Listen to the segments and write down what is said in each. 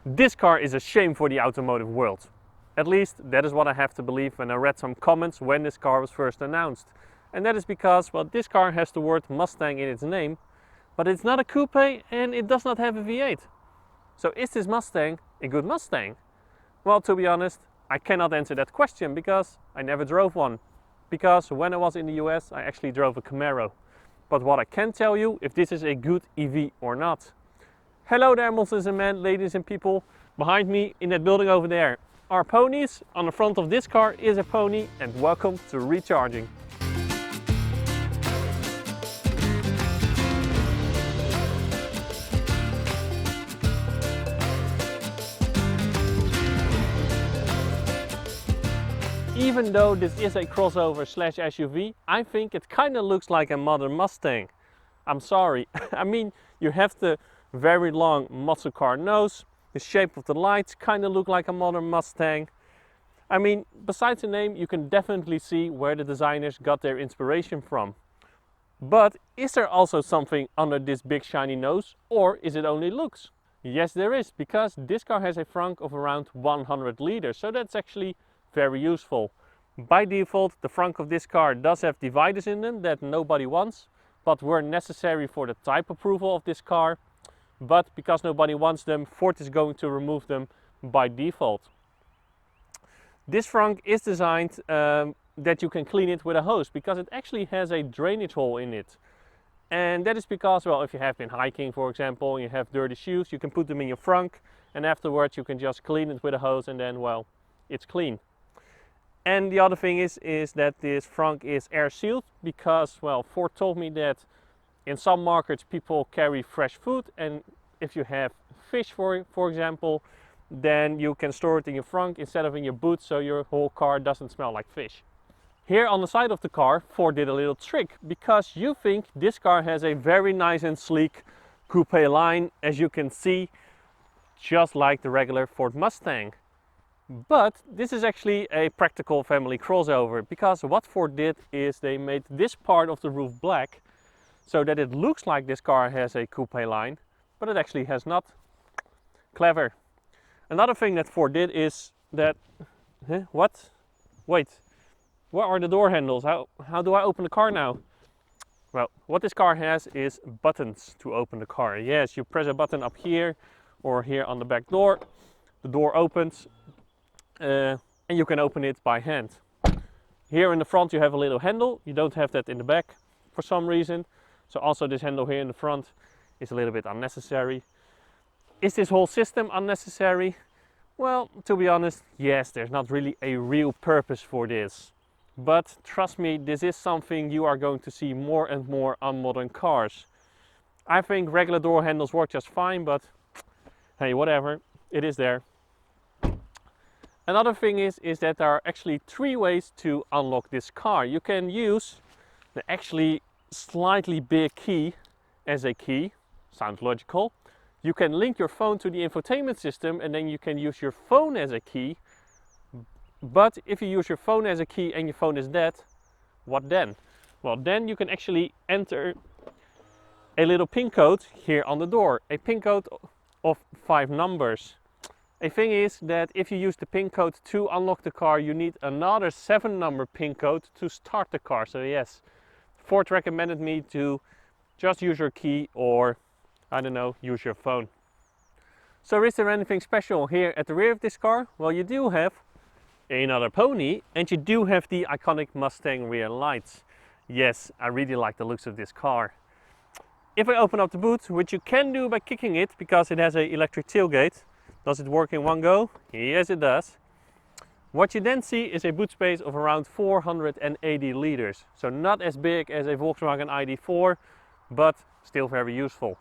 This car is a shame for the automotive world. At least that is what I have to believe when I read some comments when this car was first announced. And that is because, well, this car has the word Mustang in its name, but it's not a coupe and it does not have a V8. So is this Mustang a good Mustang? Well, to be honest, I cannot answer that question because I never drove one. Because when I was in the US, I actually drove a Camaro. But what I can tell you, if this is a good EV or not. Hello there, monsters and men, ladies and people. Behind me in that building over there are ponies. On the front of this car is a pony, and welcome to Recharging. Even though this is a crossover slash SUV, I think it kind of looks like a modern Mustang. I'm sorry. I mean, you have the very long muscle car nose, the shape of the lights kind of look like a modern Mustang. I mean, besides the name, you can definitely see where the designers got their inspiration from. But is there also something under this big shiny nose, or is it only looks? Yes, there is, because this car has a frunk of around 100 liters, so that's actually very useful. By default, the frunk of this car does have dividers in them that nobody wants, but were necessary for the type approval of this car. But because nobody wants them, Ford is going to remove them by default. This frunk is designed that you can clean it with a hose, because it actually has a drainage hole in it. And that is because, well, if you have been hiking, for example, and you have dirty shoes, you can put them in your frunk, and afterwards you can just clean it with a hose, and then, well, it's clean. And the other thing is that this frunk is air sealed, because, well, Ford told me that in some markets people carry fresh food, and if you have fish for example, then you can store it in your frunk instead of in your boot, so your whole car doesn't smell like fish. Here on the side of the car, Ford did a little trick, because you think this car has a very nice and sleek coupe line, as you can see, just like the regular Ford Mustang. But this is actually a practical family crossover, because what Ford did is they made this part of the roof black so that it looks like this car has a coupe line, but it actually has not. Clever. Another thing that Ford did is that, what? Wait, where are the door handles? How do I open the car now? Well, what this car has is buttons to open the car. Yes, you press a button up here or here on the back door. The door opens. And you can open it by hand. Here in the front you have a little handle. You don't have that in the back for some reason. So also this handle here in the front is a little bit unnecessary. Is this whole system unnecessary? Well, to be honest, yes, there's not really a real purpose for this. But trust me, this is something you are going to see more and more on modern cars. I think regular door handles work just fine, but hey, whatever, it is there. Another thing is that there are actually 3 ways to unlock this car. You can use the actually slightly big key as a key, sounds logical. You can link your phone to the infotainment system, and then you can use your phone as a key. But if you use your phone as a key and your phone is dead, what then? Well, then you can actually enter a little PIN code here on the door, a PIN code of 5 numbers. A thing is that if you use the PIN code to unlock the car, you need another 7-number PIN code to start the car. So yes, Ford recommended me to just use your key, or, I don't know, use your phone. So is there anything special here at the rear of this car? Well, you do have another pony, and you do have the iconic Mustang rear lights. Yes, I really like the looks of this car. If I open up the boot, which you can do by kicking it, because it has an electric tailgate. Does it work in one go? Yes, it does. What you then see is a boot space of around 480 liters. So not as big as a Volkswagen ID.4, but still very useful.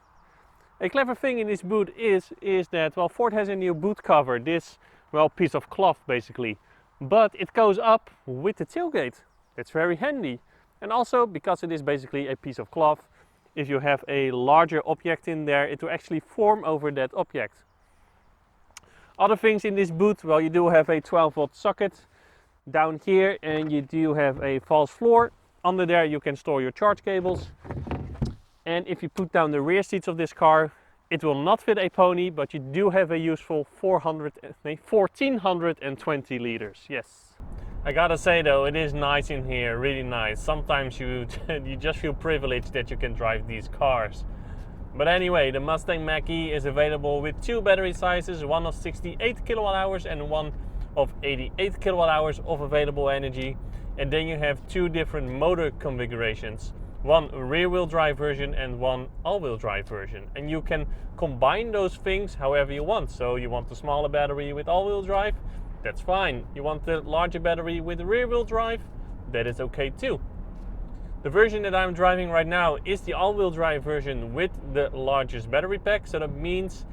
A clever thing in this boot is that, well, Ford has a new boot cover, this, well, piece of cloth basically. But it goes up with the tailgate. That's very handy. And also, because it is basically a piece of cloth, if you have a larger object in there, it will actually form over that object. Other things in this boot, well, you do have a 12-volt socket down here, and you do have a false floor. Under there you can store your charge cables. And if you put down the rear seats of this car, It will not fit a pony, but you do have a useful 1420 liters, yes. I gotta say though, it is nice in here, really nice. Sometimes you just feel privileged that you can drive these cars. But anyway, the Mustang Mach-e is available with two battery sizes, one of 68 kilowatt hours and one of 88 kilowatt hours of available energy. And then you have two different motor configurations, one rear-wheel drive version and one all-wheel drive version. And you can combine those things however you want. So you want the smaller battery with all-wheel drive, that's fine. You want the larger battery with rear-wheel drive, that is okay too. The version that I'm driving right now is the all-wheel drive version with the largest battery pack, so that means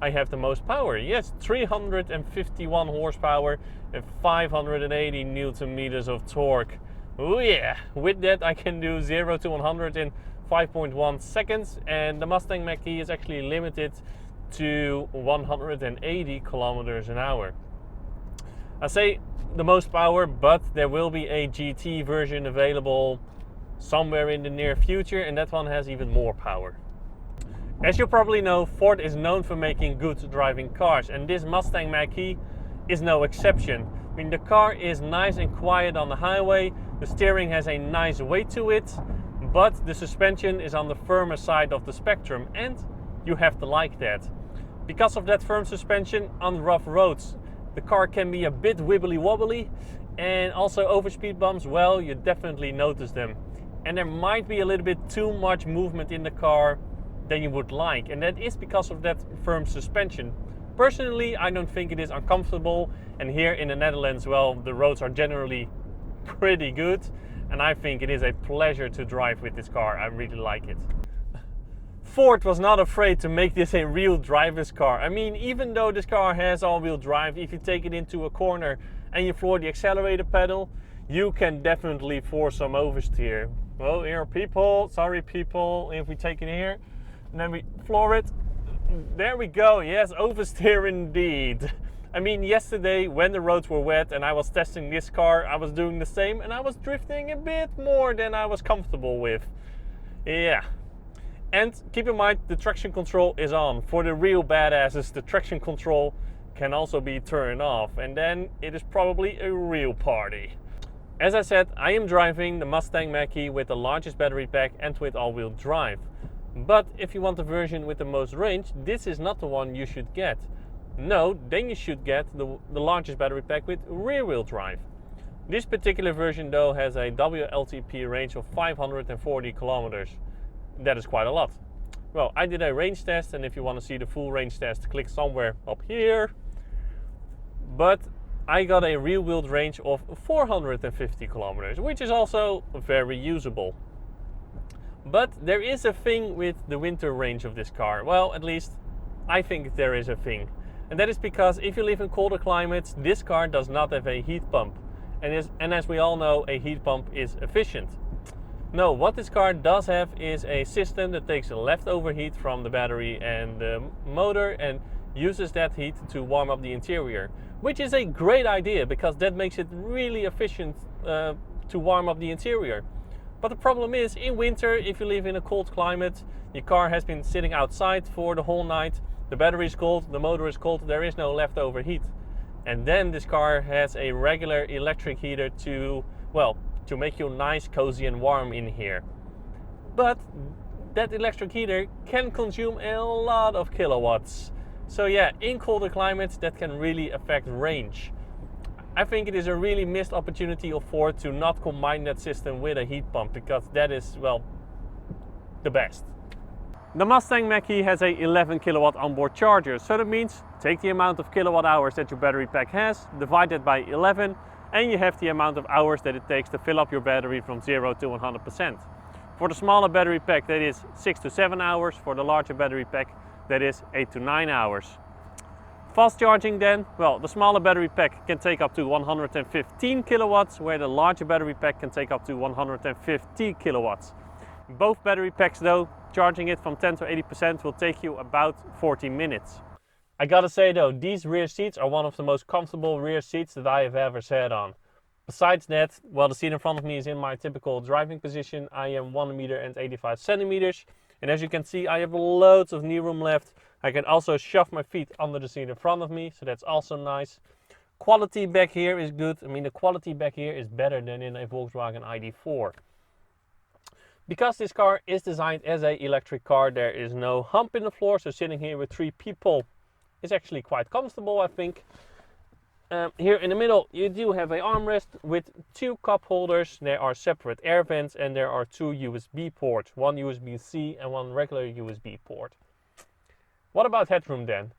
I have the most power. Yes, 351 horsepower and 580 newton meters of torque. Oh yeah, with that I can do 0 to 100 in 5.1 seconds, and the Mustang Mach-e is actually limited to 180 kilometers an hour. I say the most power, but there will be a GT version available somewhere in the near future, and that one has even more power. As you probably know, Ford is known for making good driving cars, and this Mustang Mach-e is no exception. I mean, the car is nice and quiet on the highway, the steering has a nice weight to it, but the suspension is on the firmer side of the spectrum, and you have to like that. Because of that firm suspension on rough roads, the car can be a bit wibbly wobbly, and also over speed bumps, well, you definitely notice them. And there might be a little bit too much movement in the car than you would like, and that is because of that firm suspension. Personally, I don't think it is uncomfortable, and here in the Netherlands, well, the roads are generally pretty good, and I think it is a pleasure to drive with this car. I really like it. Ford was not afraid to make this a real driver's car. I mean, even though this car has all-wheel drive, if you take it into a corner and you floor the accelerator pedal, you can definitely force some oversteer. Well, here are people, sorry people, if we take it here and then we floor it, there we go, yes, oversteer indeed. I mean, yesterday when the roads were wet and I was testing this car, I was doing the same and I was drifting a bit more than I was comfortable with. Yeah. And keep in mind, the traction control is on. For the real badasses, the traction control can also be turned off, and then it is probably a real party. As I said, I am driving the Mustang Mach-e with the largest battery pack and with all-wheel drive. But if you want the version with the most range, this is not the one you should get. No, then you should get the largest battery pack with rear-wheel drive. This particular version though has a WLTP range of 540 kilometers. That is quite a lot. Well, I did a range test, and if you want to see the full range test, click somewhere up here. But I got a rear-wheel range of 450 kilometers, which is also very usable. But there is a thing with the winter range of this car. Well, at least I think there is a thing. And that is because if you live in colder climates, this car does not have a heat pump. And as we all know, a heat pump is efficient. No, what this car does have is a system that takes leftover heat from the battery and the motor and uses that heat to warm up the interior. Which is a great idea, because that makes it really efficient to warm up the interior. But the problem is, in winter, if you live in a cold climate, your car has been sitting outside for the whole night, the battery is cold, the motor is cold, there is no leftover heat. And then this car has a regular electric heater to make you nice, cozy and warm in here. But that electric heater can consume a lot of kilowatts. So yeah, in colder climates that can really affect range. I think it is a really missed opportunity of Ford to not combine that system with a heat pump, because that is, well, the best. The Mustang Mach-e has a 11 kilowatt onboard charger, so that means take the amount of kilowatt hours that your battery pack has, divide that by 11, and you have the amount of hours that it takes to fill up your battery from 0 to 100%. For the smaller battery pack, that is 6 to 7 hours. For the larger battery pack, that is 8 to 9 hours. Fast charging then, well, the smaller battery pack can take up to 115 kilowatts, where the larger battery pack can take up to 150 kilowatts. Both battery packs though, charging it from 10 to 80% will take you about 40 minutes. I gotta say though, these rear seats are one of the most comfortable rear seats that I have ever sat on. Besides that, well, the seat in front of me is in my typical driving position. I am 1 meter and 85 centimeters. And as you can see, I have loads of knee room left. I can also shove my feet under the seat in front of me, so that's also nice. Quality back here is good. I mean, the quality back here is better than in a Volkswagen ID4. Because this car is designed as an electric car, there is no hump in the floor, so sitting here with 3 people is actually quite comfortable, I think. Here in the middle you do have an armrest with 2 cup holders. There are separate air vents and there are 2 USB ports, one USB-C and one regular USB port. What about headroom then?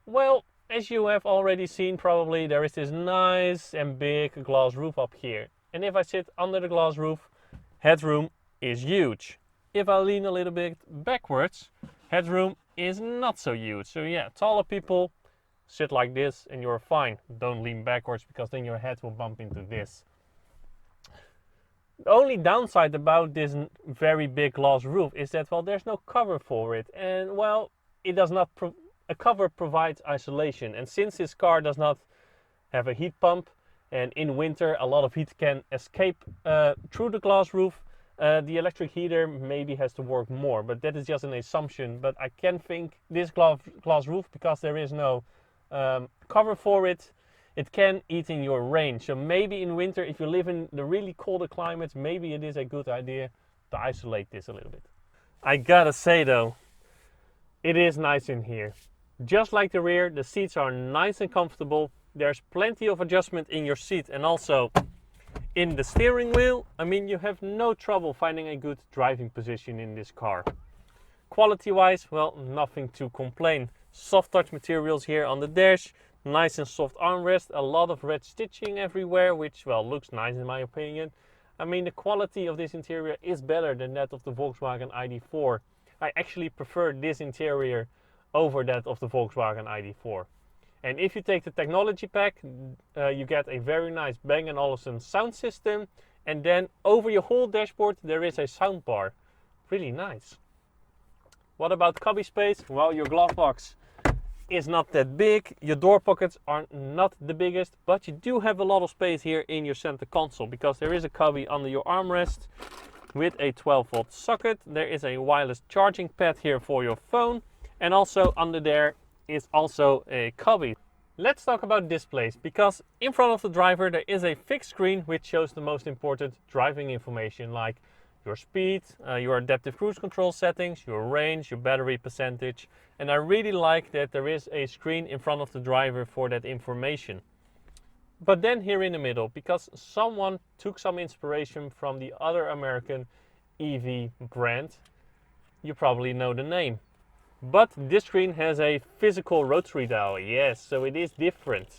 Well, as you have already seen probably, there is this nice and big glass roof up here. And if I sit under the glass roof, headroom is huge. If I lean a little bit backwards, headroom is not so huge. So yeah, taller people sit like this and you're fine. Don't lean backwards because then your head will bump into this. The only downside about this very big glass roof is that, well, there's no cover for it. And well, it does not, a cover provides isolation. And since this car does not have a heat pump and in winter a lot of heat can escape through the glass roof, the electric heater maybe has to work more. But that is just an assumption. But I can think this glass roof, because there is no cover for it, it can eat in your range. So maybe in winter, if you live in the really colder climates, maybe it is a good idea to isolate this a little bit. I gotta say though, it is nice in here. Just like the rear, the seats are nice and comfortable. There's plenty of adjustment in your seat and also in the steering wheel. I mean, you have no trouble finding a good driving position in this car. Quality wise, well, nothing to complain. Soft touch materials here on the dash, nice and soft armrest, a lot of red stitching everywhere, which, well, looks nice in my opinion. I mean, the quality of this interior is better than that of the Volkswagen ID4. I actually prefer this interior over that of the Volkswagen ID4. And if you take the technology pack, you get a very nice Bang & Olufsen sound system, and then over your whole dashboard there is a sound bar. Really nice. What about cubby space? Well, your glove box is not that big, your door pockets are not the biggest, but you do have a lot of space here in your center console because there is a cubby under your armrest with a 12-volt socket. There is a wireless charging pad here for your phone, and also under there is also a cubby. Let's talk about displays, because in front of the driver there is a fixed screen which shows the most important driving information, like your speed, your adaptive cruise control settings, your range, your battery percentage. And I really like that there is a screen in front of the driver for that information. But then here in the middle, because someone took some inspiration from the other American EV brand, you probably know the name. But this screen has a physical rotary dial, yes, so it is different.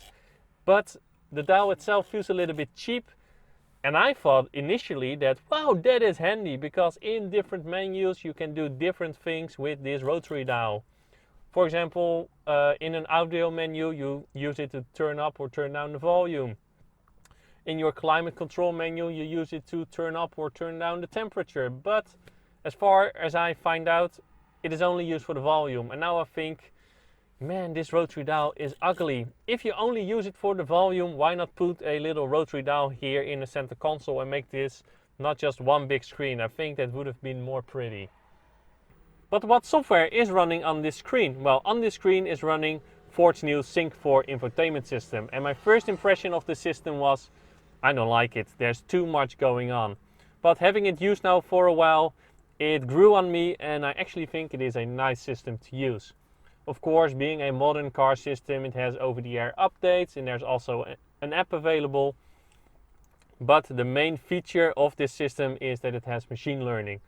But the dial itself feels a little bit cheap. And I thought initially that, wow, that is handy, because in different menus you can do different things with this rotary dial. For example, in an audio menu you use it to turn up or turn down the volume. In your climate control menu you use it to turn up or turn down the temperature. But as far as I find out, it is only used for the volume. And now I think, man, this rotary dial is ugly. If you only use it for the volume, why not put a little rotary dial here in the center console and make this not just one big screen? I think that would have been more pretty. But what software is running on this screen? Well, on this screen is running Ford's new Sync 4 infotainment system. And my first impression of the system was, I don't like it. There's too much going on. But having it used now for a while, it grew on me, and I actually think it is a nice system to use. Of course, being a modern car system, it has over-the-air updates and there's also an app available. But the main feature of this system is that it has machine learning.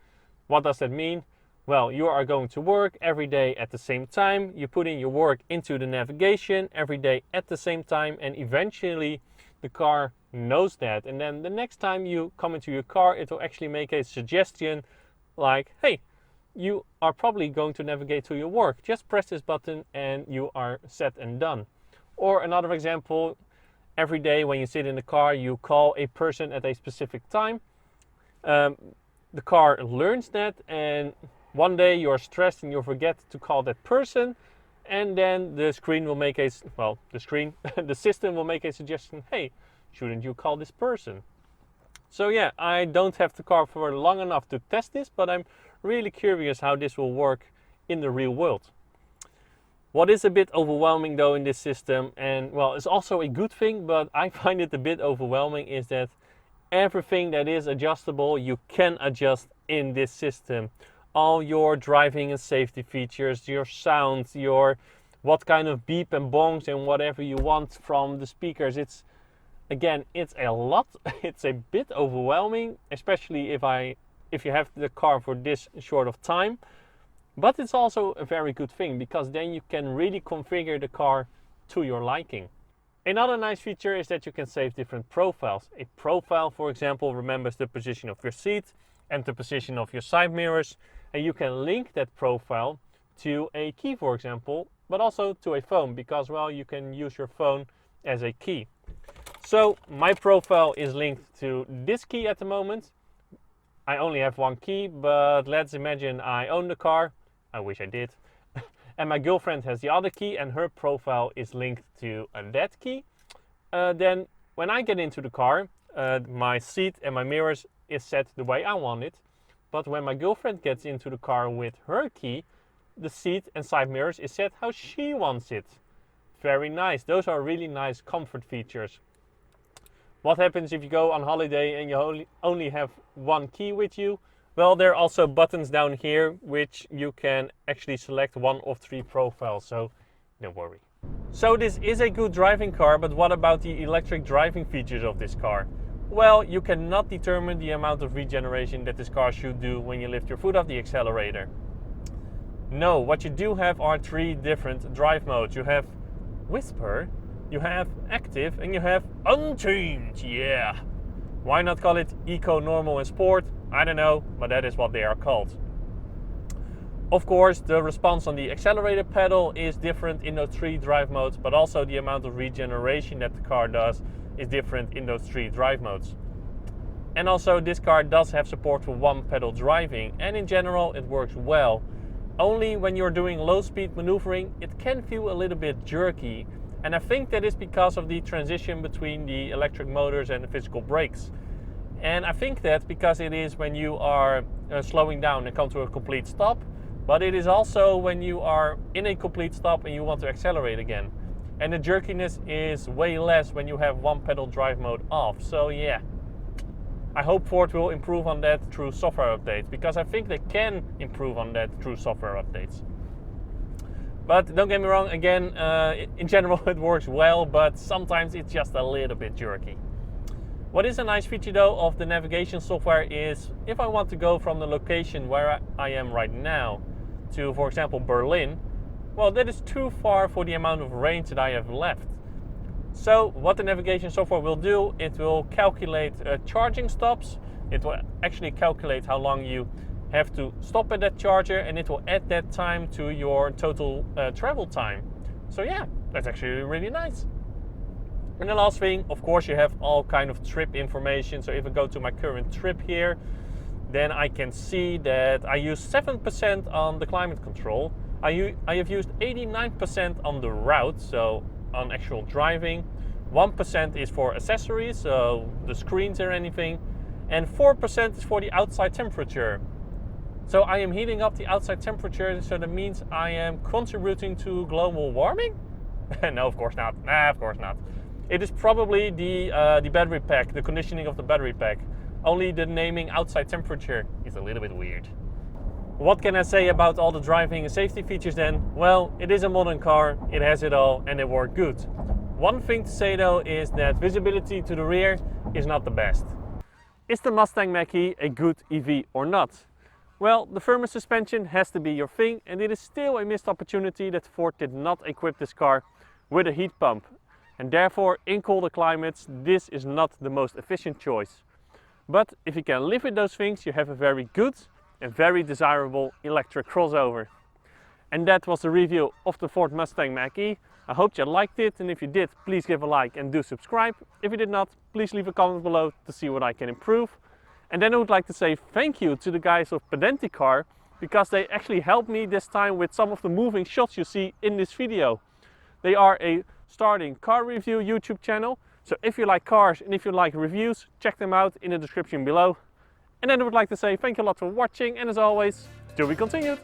What does that mean? Well, you are going to work every day at the same time. You put in your work into the navigation every day at the same time, and eventually the car knows that. And then the next time you come into your car, it will actually make a suggestion like, hey, you are probably going to navigate to your work. Just press this button and you are set and done. Or another example, every day when you sit in the car, you call a person at a specific time. The car learns that, and one day you're stressed and you forget to call that person, and then the screen will make the system will make a suggestion, hey, shouldn't you call this person? So yeah, I don't have the car for long enough to test this, but I'm really curious how this will work in the real world. What is a bit overwhelming though in this system, and well, it's also a good thing, but I find it a bit overwhelming, is that everything that is adjustable you can adjust in this system. All your driving and safety features, your sound, your what kind of beep and bongs and whatever you want from the speakers. It's again, it's a lot. It's a bit overwhelming, especially if you have the car for this short of time. But it's also a very good thing, because then you can really configure the car to your liking. Another nice feature is that you can save different profiles. A profile, for example, remembers the position of your seat and the position of your side mirrors, and you can link that profile to a key, for example, but also to a phone, because well, you can use your phone as a key. So my profile is linked to this key at the moment. I only have one key, but let's imagine I own the car. I wish I did. And my girlfriend has the other key and her profile is linked to that key. Then when I get into the car, my seat and my mirrors is set the way I want it. But when my girlfriend gets into the car with her key, the seat and side mirrors is set how she wants it. Very nice. Those are really nice comfort features. What happens if you go on holiday and you only have one key with you? Well, there are also buttons down here which you can actually select one of 3 profiles, so don't worry. So this is a good driving car, but what about the electric driving features of this car? Well, you cannot determine the amount of regeneration that this car should do when you lift your foot off the accelerator. No, what you do have are 3 different drive modes. You have Whisper, you have Active, and you have Untuned, yeah! Why not call it Eco, Normal and Sport? I don't know, but that is what they are called. Of course, the response on the accelerator pedal is different in those 3 drive modes, but also the amount of regeneration that the car does is different in those 3 drive modes. And also this car does have support for 1 pedal driving, and in general it works well. Only when you're doing low speed maneuvering it can feel a little bit jerky, and I think that is because of the transition between the electric motors and the physical brakes. And I think that because it is when you are slowing down and come to a complete stop, but it is also when you are in a complete stop and you want to accelerate again. And the jerkiness is way less when you have 1 pedal drive mode off. So yeah, I hope Ford will improve on that through software updates, because I think they can improve on that through software updates. But don't get me wrong, again, in general it works well, but sometimes it's just a little bit jerky. What is a nice feature though of the navigation software is if I want to go from the location where I am right now to, for example, Berlin, well, that is too far for the amount of range that I have left. So what the navigation software will do, it will calculate charging stops. It will actually calculate how long you have to stop at that charger, and it will add that time to your total travel time. So yeah, that's actually really nice. And the last thing, of course, you have all kind of trip information. So if I go to my current trip here, then I can see that I use 7% on the climate control. I have used 89% on the route, so on actual driving. 1% is for accessories, so the screens or anything. And 4% is for the outside temperature. So I am heating up the outside temperature, so that means I am contributing to global warming? No, of course not. Nah, of course not. It is probably the battery pack, the conditioning of the battery pack. Only the naming outside temperature is a little bit weird. What can I say about all the driving and safety features then? Well, it is a modern car, it has it all, and they work good. One thing to say though is that visibility to the rear is not the best. Is the Mustang Mach-e a good EV or not? Well, the firmer suspension has to be your thing, and it is still a missed opportunity that Ford did not equip this car with a heat pump. And therefore, in colder climates, this is not the most efficient choice. But if you can live with those things, you have a very good and very desirable electric crossover. And that was the review of the Ford Mustang Mach-e. I hope you liked it, and if you did, please give a like and do subscribe. If you did not, please leave a comment below to see what I can improve. And then I would like to say thank you to the guys of Pedanticar, because they actually helped me this time with some of the moving shots you see in this video. They are a starting car review YouTube channel, so if you like cars and if you like reviews, check them out in the description below. And then I would like to say thank you a lot for watching, and as always, to be continued.